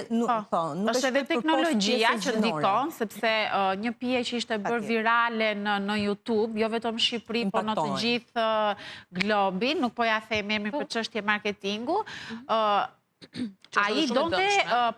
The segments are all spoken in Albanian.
është edhe teknologjia që ndikon, sepse një pije që ishte bërë virale në YouTube, jo vetëm Shqipëri, por në të gjithë globin, nuk po ja themi emrin për çështje marketingu, ai donte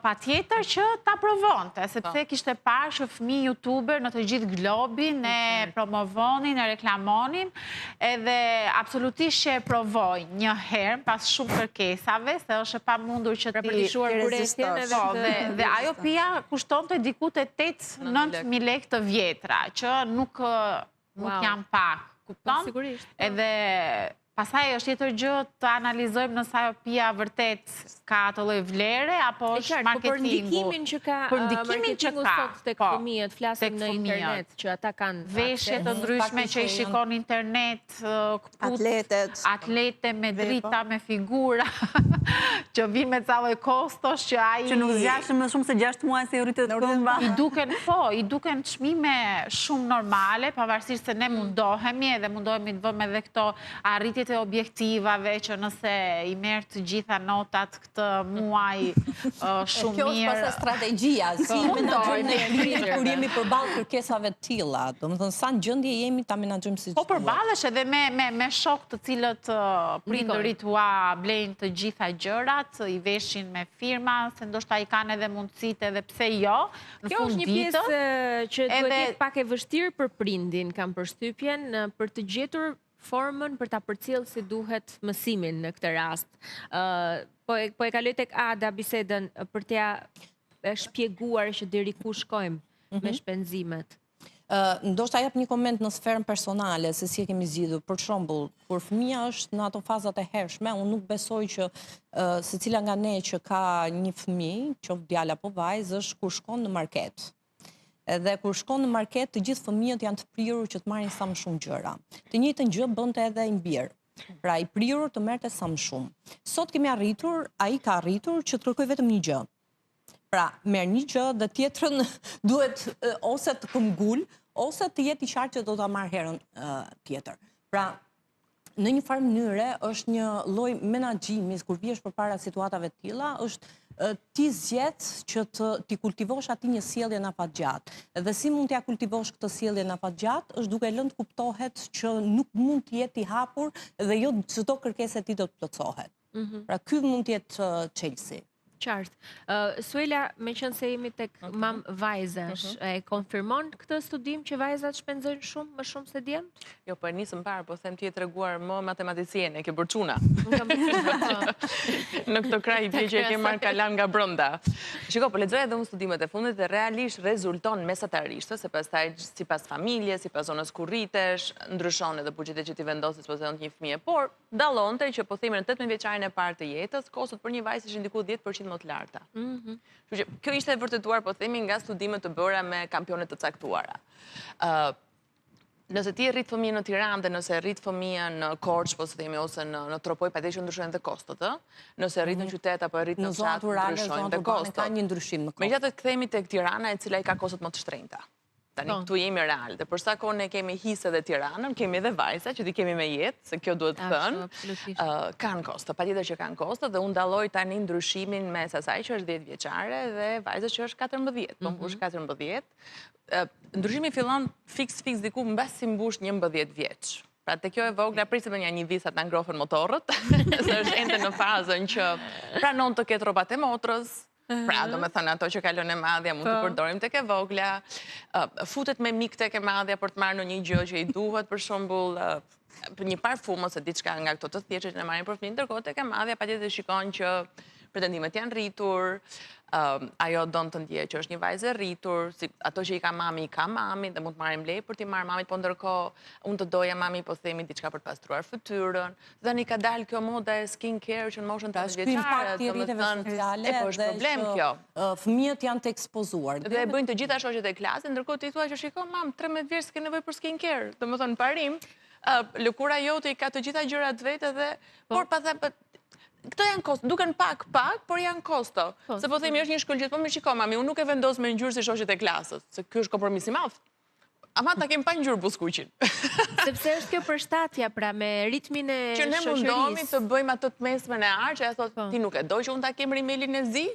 patjetër që ta provonte, sepse kishte parë që fëmijë youtuber në të gjithë globin e promovonin, e reklamonin, edhe absolutisht që e provoj një herë pas shumë kërkesave, se është e pamundur që ti reziston. Dhe ajo pija kushtonte diku te 8-9.000 lekë të vjetra, që nuk janë pak, kupton? Sigurisht. Edhe pasaj është tjetër gjë të analizojmë nëse ajo pija vërtet ka atë lloj vlere apo është marketingu. Për ndikimin që ka marketingu sot tek fëmijët, flasim në internet që ata kanë veshje të ndryshme që i shikon internet, atlete me drita, me figura, që vinë me ca lloj kostosh që ai që nuk zgjashin më shumë se 6 muaj se i rritet këmba. I duken çmime shumë normale, pavarësisht se ne mundohemi edhe mundohemi të vëmë edhe këto arritjet e objektivave që nëse i merr të gjitha notat këtë muaj shumë mirë. Kjo është pastaj strategjia, si menaxhojmë ne kritikë kur jemi përballë kërkesave të tilla. Domethënë sa në gjendje jemi ta menaxhojmë siç duhet. Po përballesh edhe me shok të cilët prindërit ua blejnë të gjitha gjërat, i veshin me firma, se ndoshta i kanë edhe mundësitë edhe pse jo. Kjo është një pjesë që duhet të jetë pak e vështirë për prindin, kam përshtypjen, për të gjetur formën për ta përcjellë si duhet mësimin në këtë rast. Po e kaloj tek Ada bisedën për t'ia shpjeguar që deri ku shkojmë me shpenzimet. Ndoshta jap një koment në sferën personale se si e kemi zgjidhur. Për shembull, kur fëmia është në ato fazat e hershme, unë nuk besoj që secila nga ne që ka një fëmijë, qoftë djalë apo vajzë, është kur shkon në market. Edhe kur shkon në market, të gjithë fëmijët janë të prirur që të marrin sa më shumë gjëra. Të njëjtën gjë bënte edhe i mbir. Pra i prirur të merrte sa më shumë. Sot kemi arritur, ai ka arritur që të kërkoj vetëm një gjë. Pra, merr një gjë dhe tjetrën duhet ose të këmbgul, ose të jetë i qartë që do ta marr herën tjetër. Pra, në një farë mënyre është një lloj menaxhimi kur vihesh përpara situatave të tilla, është ti zgjedh që ti kultivosh aty një sjellje në afatgjat. Dhe si mund t'ja kultivosh këtë sjellje në afatgjat, është duke lënë të kuptohet që nuk mund të jetë i hapur dhe jo çdo kërkesë e ti do të plotësohet. Pra ky mund të jetë çelësi. Qartë. Suela, me qenë se jemi tek mam vajzash, e konfirmon këtë studim që vajzat shpenzojnë shumë, më shumë se djemt? Jo, po e nisëm parë, po them ti e treguar më matematiciene, ke bërë çuna. Në këtë kraj ti që e ke marrë kalan nga brenda. Shiko, po lexoja edhe unë studimet e fundit dhe realisht rezulton mesatarisht, se pastaj sipas familjes, sipas zonës ku rritesh, ndryshon edhe buxheti që ti vendos dispozion të një fëmie, por dallonte që po themi në 18 vjeçarin e parë të jetës, kostot për një vajzë ishin diku 10% më të larta. Kjo ishte vërtetuar, po themi, nga studimet të bëra me kampionet të caktuara. Nëse ti rrit fëmijën në Tiranë dhe nëse rrit fëmijën në Korçë, po themi, ose në Tropoj, patjetër ndryshojnë dhe kostot, nëse rrit në qytet apo rrit në fshat, ndryshojnë dhe kostot. Ka një ndryshim në kostot. Megjithatë kthehemi tek Tirana, e cila i ka kostot më të shtrenjta. Tani këtu jemi real, dhe për sa kohë ne kemi hisë edhe Tiranën, kemi edhe vajza që ti kemi me jetë, se kjo duhet të thënë, kanë kosto, patjetër që kanë kosto, dhe unë dalloj tani ndryshimin mes asaj që është 10 vjeçare dhe vajzës që është 14, po mbush 14. Ndryshimi fillon fiks diku mbas si mbush 11 vjeç. Pra te kjo e vogla prisim një 1 vit sa ta ngrohen motorët, se është ende në fazën që pranon të ketë rrobat e motrës. Pra, do me thënë ato që kalon e madhja, mund të përdorim tek e vogla, futet me mik tek e madhja për të marrë në një gjë që i duhet, për shembull, një parfum ose diçka nga këto të thjeshtë që ne marrim për fëmijë, ndërkohë tek e madhja patjetër shikon që pretendimet janë rritur, ajo don të ndjejë që është një vajzë e rritur, ato që i ka mami, dhe mund të marrim lejë për t'i marrë mamit, po ndërkohë unë të doja mami, po themi diçka për të pastruar fytyrën, dhe një ka dalë kjo moda e skin care që në moshën 18 vjeçare, po është problem kjo. Fëmijët janë të ekspozuar. Dhe e bëjnë të gjitha shoqet e klasës, ndërkohë ti thua që shikon mam, 13 vjeç s'ke nevojë për skin care, domethënë parim, lëkura jote i ka të gjitha gjërat vetë dhe por këto janë kosto, duken pak, por janë kosto. Se po themi është një shkollë gjithë, po më shiko mami, unë nuk e vendos me ngjyrë si shoqet e klasës, se ky është kompromis i madh. Ama ta kem pa ngjyrë buskuqin. Sepse është kjo përshtatja pra me ritmin e shoqërisë. Që ne mundohemi të bëjmë ato të mesmen e artë, që e thot ti nuk e do që unë ta kem rimelin e zi,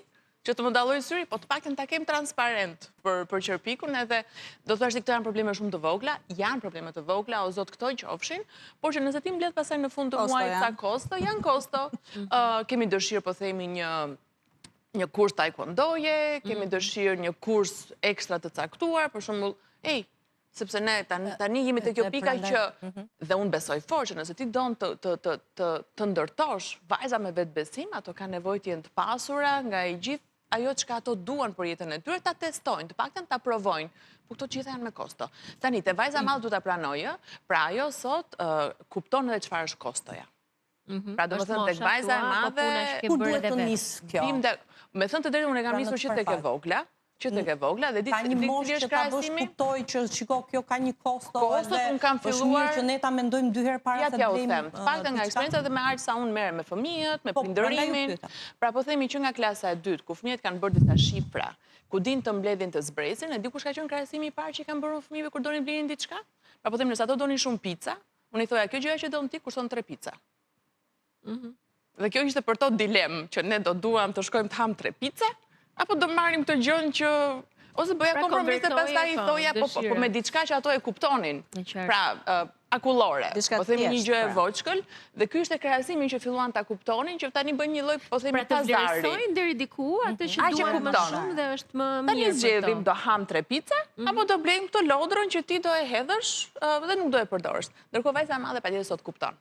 që të më dalloj syri, po të paktën ta kem transparent për qërpikun, edhe do të thashë këto janë probleme shumë të vogla, janë probleme të vogla, o zot këto i qofshin, por që nëse ti mbledh pasaj në fund të muajit ca kosto, janë kosto. Kemi dëshirë, po themi, një kurs taekwondoje, kemi dëshirë një kurs ekstra të caktuar, për shembull, sepse ne tani jemi të kjo pika që, dhe unë besoj fort që nëse ti donë të ndërtosh vajza me vetbesim, ato ka nevojë të jenë të pasura nga i gjithë ajo çka ato duan për jetën e tyre, ta testojnë, të paktën ta provojnë, po këto gjitha janë me kosto. Tani, te vajza madhe du ta pranojë, pra ajo sot kupton edhe çfarë është kostoja. Pra do më thënë tek vajza e madhe, ku duhet të nisë kjo? Me thënë të drejtë unë e kam nisur që tek e vogla, dhe ka një moshë që ta bësh kuptoj që shiko kjo ka një kosto edhe është mirë që ne ta mendojmë 2 herë para se blejmë. Pakte nga eksperienca dhe me aq sa unë merrem me fëmijët, me prindërimin. Pra po themi që nga klasa e 2, ku fëmijët kanë bërë disa shifra, ku din të mbledhin të zbresin, e dikush ka qenë krahasimi i parë që i kanë bërë fëmijëve kur donin blinin diçka. Pra po themi nëse ato donin shumë pica, unë i thoja kjo gjëja që don ti kushton 3 pica. Dhe kjo ishte për to dilemë që ne do duam të shkojmë të ham 3 pica, apo do marrim këtë gjën që ose bëja kompromise pastaj i thoja po me diçka që ato e kuptonin. Pra, akullore. Po themi një gjë e voçkël dhe ky ishte krahasimi që filluan ta kuptonin që tani bëjnë një lloj po themi pazari. Pra të vlerësojnë deri diku atë që duan më shumë dhe është më mirë. Tani zgjedhim do ham 3 pica apo do blejmë këtë lodrën që ti do e hedhësh dhe nuk do e përdorësh. Ndërkohë vajza e madhe patjetër sot kupton.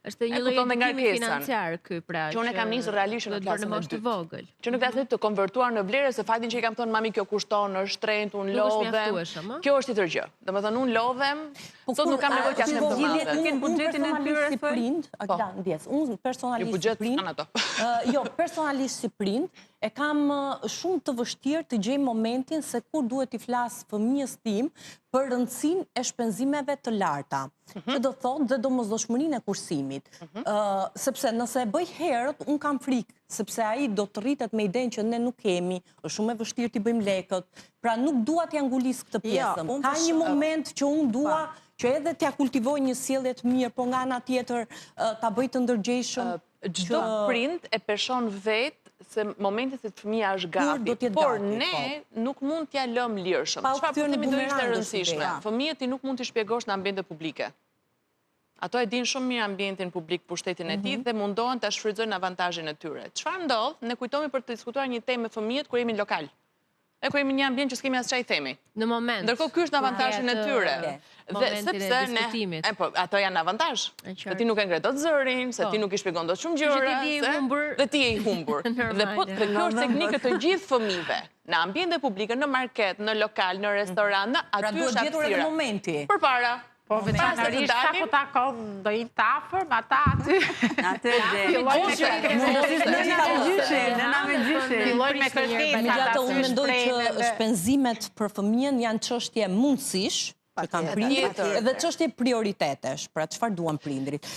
Është një lloj ndikimi financiar ky pra. Që unë kam nisur realisht në klasën e dytë. Që në klasën e dytë të konvertuar në vlerë se faktin që i kam thënë mami kjo kushton, është shtrenjtë, unë lodhem. Kjo është tjetër gjë. Domethënë unë lodhem, sot nuk kam nevojë të jap të madhe. Unë buxhetin e tyre si prind, unë personalisht si prind. Jo, personalisht si prind e kam shumë të vështirë të gjej momentin se kur duhet i flas fëmijës tim për rëndësinë e shpenzimeve të larta. Që do thotë dhe domosdoshmërinë e kursimit. Sepse nëse e bëj herët, unë kam frikë, sepse ai do të rritet me idenë që ne nuk kemi, është shumë e vështirë t'i bëjmë lekët, pra nuk dua t'ja ngulis këtë pjesën. Ka një moment që unë dua që edhe t'ja kultivoj një sjellje të mirë, po nga ana tjetër ta bëj të ndërgjegjshëm. Çdo prind e peshon vetë se momentin se fëmija është gati, por ne nuk mund t'ja lëmë lirshëm. Çfarë po themi do ishte rëndësishme? Fëmijët ti nuk mund t'i shpjegosh në ambiente publike. Ato e din shumë mirë ambientin publik, pushtetin e tij dhe mundohen ta shfrytëzojnë avantazhin e tyre. Çfarë ndodh? Ne kujtohemi për të diskutuar një temë me fëmijët kur jemi në lokal. E kur jemi një ambient që s'kemi as çaj themi. Në moment. Ndërkohë ky është në avantazhin e tyre. Dhe sepse ne, po ato janë avantazh. Se ti nuk e ngre dot zërin, se ti nuk i shpjegon dot shumë gjëra, dhe ti je i humbur. Dhe kjo është teknikë të gjithë fëmijëve. Në ambiente publike, në market, në lokal, në restoran, aty është hapësira. Përpara. Po, veçanërisht, sa po takon do i tafër, ma ta aty. Atë dhe. Filloj me kërkesat. Megjithatë, unë mendoj që shpenzimet për fëmijën janë çështje mundësish, që kanë prindrit, dhe çështje prioritetesh, pra çfarë duan prindrit.